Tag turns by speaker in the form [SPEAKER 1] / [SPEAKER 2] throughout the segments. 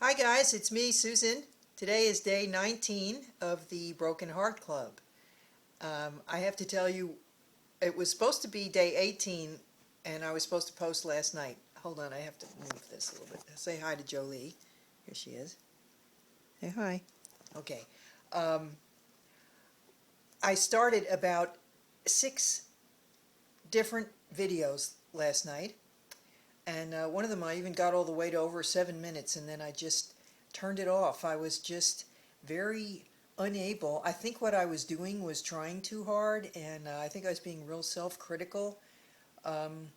[SPEAKER 1] Hi guys, it's me, Susan. Today is day 19 of the Broken Heart Club. I have to tell you, it was supposed to be day 18 and I was supposed to post last night. Hold on, I have to move this a little bit. Say hi to Jolie. Here she is. Say hi. Okay. Um, I started about 6 different videos last night, and one of them I even got all the way to over 7 minutes, and then I just turned it off. I was just very unable. I think what I was doing was trying too hard, and I think I was being real self-critical. Um,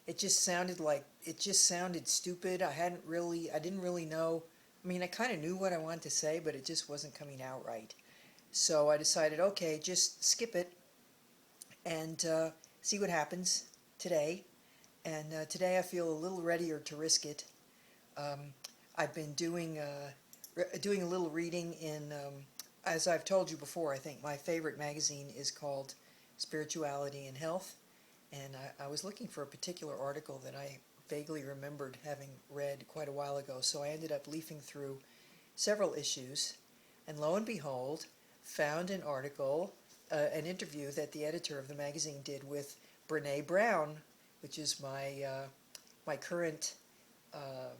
[SPEAKER 1] it just sounded stupid. I didn't really know. I mean, I kind of knew what I wanted to say, but it just wasn't coming out right. So I decided, okay, just skip it and see what happens today. And today I feel a little readier to risk it. Um, I've been doing a little reading in, as I've told you before, I think my favorite magazine is called Spirituality and Health, and I was looking for a particular article that I vaguely remembered having read quite a while ago, so I ended up leafing through several issues, and lo and behold, found an article, an interview that the editor of the magazine did with Brene Brown, which is my current, uh,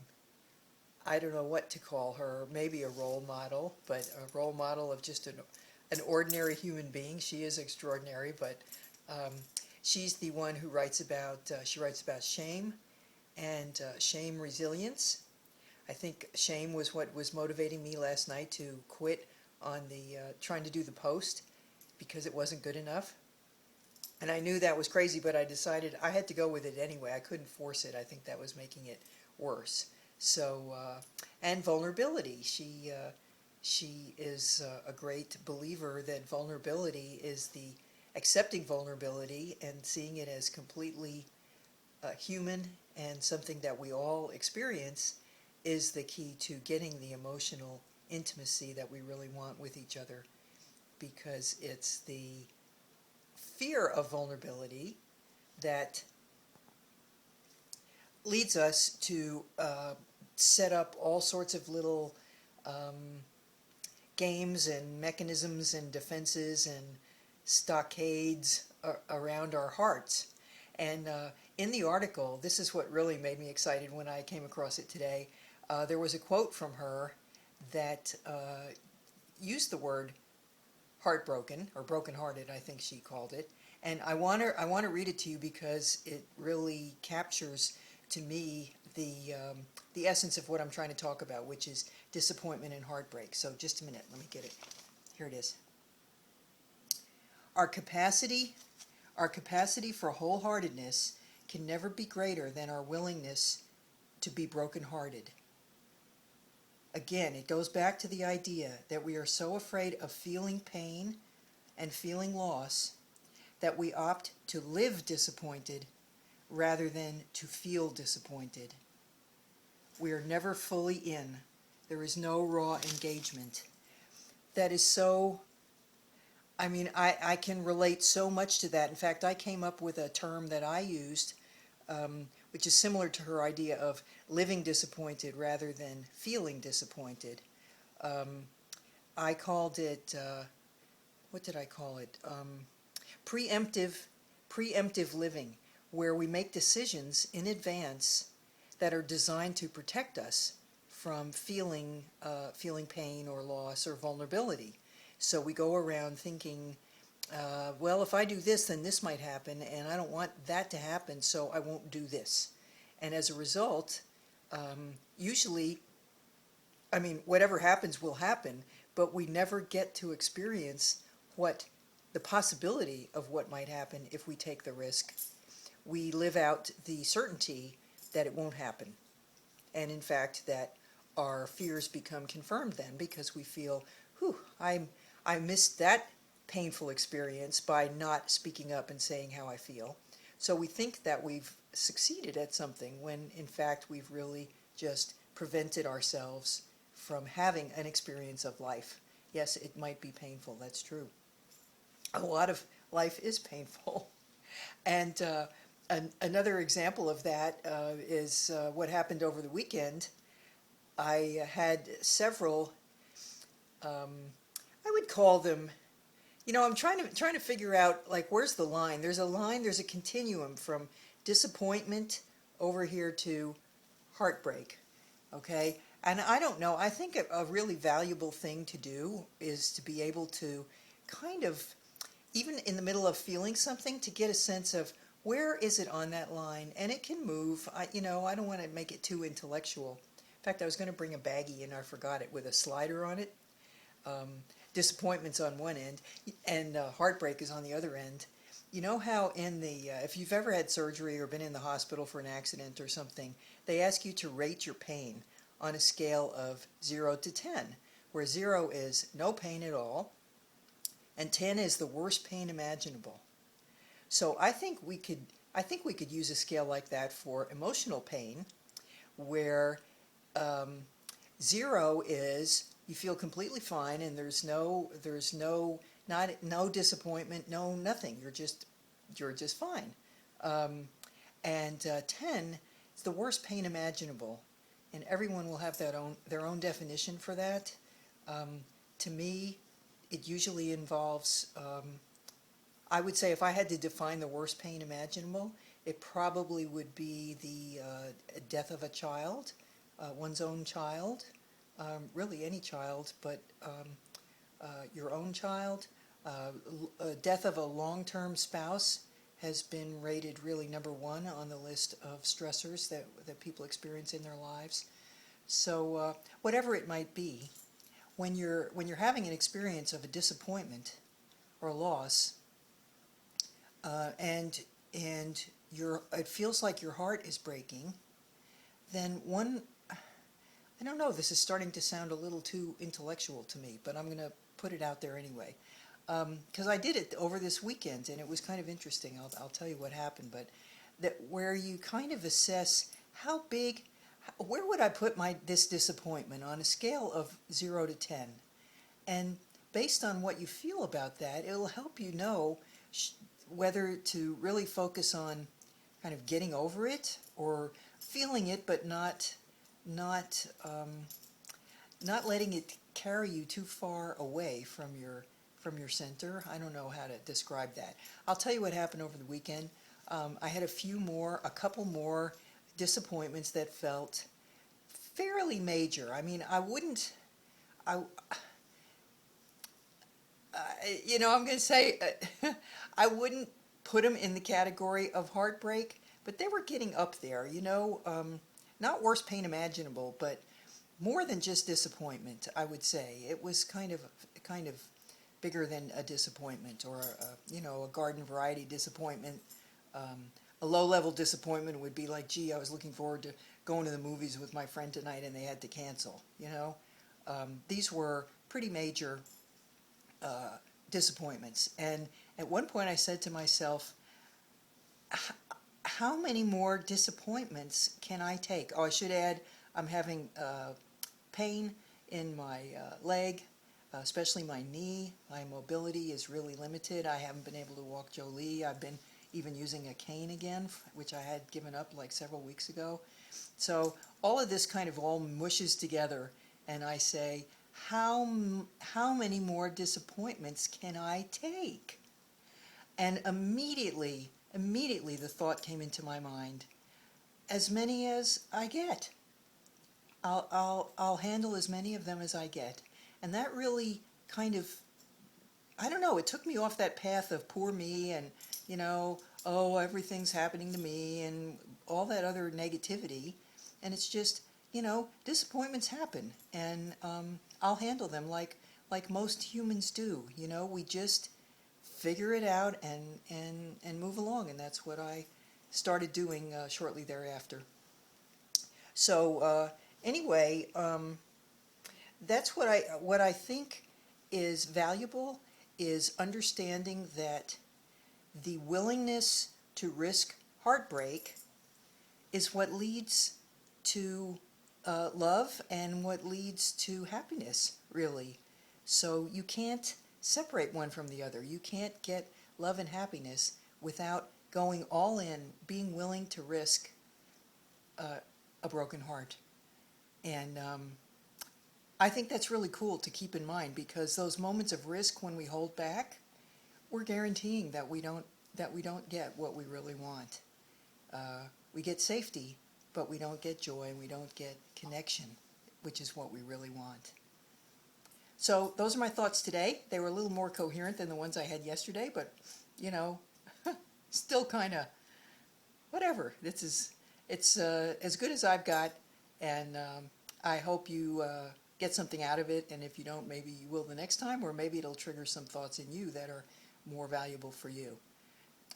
[SPEAKER 1] I don't know what to call her, maybe a role model, but a role model of just an ordinary human being. She is extraordinary, but um, she's the one who she writes about shame and shame resilience. I think shame was what was motivating me last night to quit on the trying to do the post because it wasn't good enough. And I knew that was crazy, but I decided I had to go with it anyway. I couldn't force it. I think that was making it worse. So, and vulnerability. She is a great believer that vulnerability is the accepting vulnerability and seeing it as completely human and something that we all experience is the key to getting the emotional intimacy that we really want with each other, because it's the fear of vulnerability that leads us to set up all sorts of little um, games and mechanisms and defenses and stockades around our hearts. And in the article, this is what really made me excited when I came across it today. There was a quote from her that used the word heartbroken, or brokenhearted, I think she called it. And I want to read it to you because it really captures to me the essence of what I'm trying to talk about, which is disappointment and heartbreak. So just a minute, let me get it. Here it is. Our capacity, our capacity for wholeheartedness can never be greater than our willingness to be brokenhearted. Again, it goes back to the idea that we are so afraid of feeling pain and feeling loss that we opt to live disappointed rather than to feel disappointed. We are never fully in. There is no raw engagement. That is so, I mean, I can relate so much to that. In fact, I came up with a term that I used, which is similar to her idea of living disappointed rather than feeling disappointed. Um, I called it, what did I call it? Preemptive, preemptive living, where we make decisions in advance that are designed to protect us from feeling pain or loss or vulnerability. So we go around thinking, well, if I do this, then this might happen, and I don't want that to happen, so I won't do this. And as a result, usually, I mean, whatever happens will happen, but we never get to experience what the possibility of what might happen if we take the risk. We live out the certainty that it won't happen. And in fact, that our fears become confirmed then because we feel, whew, I missed that painful experience by not speaking up and saying how I feel. So we think that we've succeeded at something when in fact we've really just prevented ourselves from having an experience of life. Yes, it might be painful, that's true. A lot of life is painful. And another example of that is what happened over the weekend. I had several, um, I would call them, I'm trying to figure out, like, where's the line? There's a line, there's a continuum from disappointment over here to heartbreak, okay? And I don't know, I think a really valuable thing to do is to be able to kind of, even in the middle of feeling something, to get a sense of where is it on that line, and it can move. I don't want to make it too intellectual. In fact, I was going to bring a baggie and I forgot it with a slider on it. Um, Disappointment's on one end, and heartbreak is on the other end. You know how in the if you've ever had surgery or been in the hospital for an accident or something, they ask you to rate your pain on a scale of 0 to 10, where 0 is no pain at all, and 10 is the worst pain imaginable. So I think we could use a scale like that for emotional pain, where um, 0 is you feel completely fine and no disappointment, no nothing. You're just fine. Um, and 10 is the worst pain imaginable, and everyone will have their own definition for that. Um, to me, it usually involves, I would say, if I had to define the worst pain imaginable, it probably would be the death of a child, one's own child, really any child, but your own child. Death of a long-term spouse has been rated really number one on the list of stressors that people experience in their lives. So whatever it might be, when you're having an experience of a disappointment or a loss, and it feels like your heart is breaking, then I don't know, this is starting to sound a little too intellectual to me, but I'm going to put it out there anyway. Because I did it over this weekend, and it was kind of interesting. I'll tell you what happened, but where you kind of assess how big, where would I put this disappointment on a scale of 0 to 10? And based on what you feel about that, it'll help you know whether to really focus on kind of getting over it or feeling it, but not not letting it carry you too far away from your center. I don't know how to describe that. I'll tell you what happened over the weekend. I had a couple more disappointments that felt fairly major. I mean, I, I'm going to say, I wouldn't put them in the category of heartbreak, but they were getting up there, not worst pain imaginable, but more than just disappointment, I would say. It was kind of bigger than a disappointment, or a garden variety disappointment. A low-level disappointment would be like, gee, I was looking forward to going to the movies with my friend tonight and they had to cancel, These were pretty major disappointments. And at one point I said to myself, how many more disappointments can I take? Oh, I should add, I'm having pain in my leg, especially my knee. My mobility is really limited. I haven't been able to walk Jolie. I've been even using a cane again, which I had given up like several weeks ago. So all of this kind of all mushes together, and I say, how many more disappointments can I take? And immediately the thought came into my mind, as many as I get. I'll handle as many of them as I get. And that really kind of, I don't know, it took me off that path of poor me and, oh, everything's happening to me and all that other negativity. And it's just, disappointments happen, and I'll handle them like most humans do. We just figure it out and move along, and that's what I started doing shortly thereafter. So anyway, that's what I think is valuable, is understanding that the willingness to risk heartbreak is what leads to love and what leads to happiness, really. So you can't separate one from the other. You can't get love and happiness without going all in, being willing to risk a broken heart. And I think that's really cool to keep in mind, because those moments of risk when we hold back, we're guaranteeing that we don't get what we really want. We get safety, but we don't get joy, and we don't get connection, which is what we really want. So those are my thoughts today. They were a little more coherent than the ones I had yesterday, but still kind of whatever. It's as good as I've got, and I hope you get something out of it. And if you don't, maybe you will the next time, or maybe it'll trigger some thoughts in you that are more valuable for you.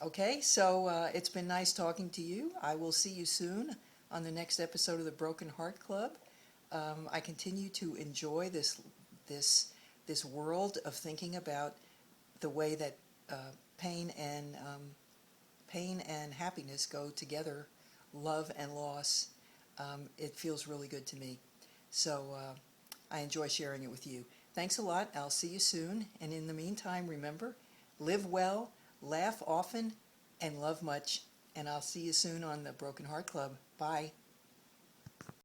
[SPEAKER 1] Okay, so it's been nice talking to you. I will see you soon on the next episode of the Broken Heart Club. I continue to enjoy this world of thinking about the way that pain and happiness go together, love and loss. It feels really good to me. So I enjoy sharing it with you. Thanks a lot. I'll see you soon. And in the meantime, remember, live well, laugh often, and love much. And I'll see you soon on the Broken Heart Club. Bye.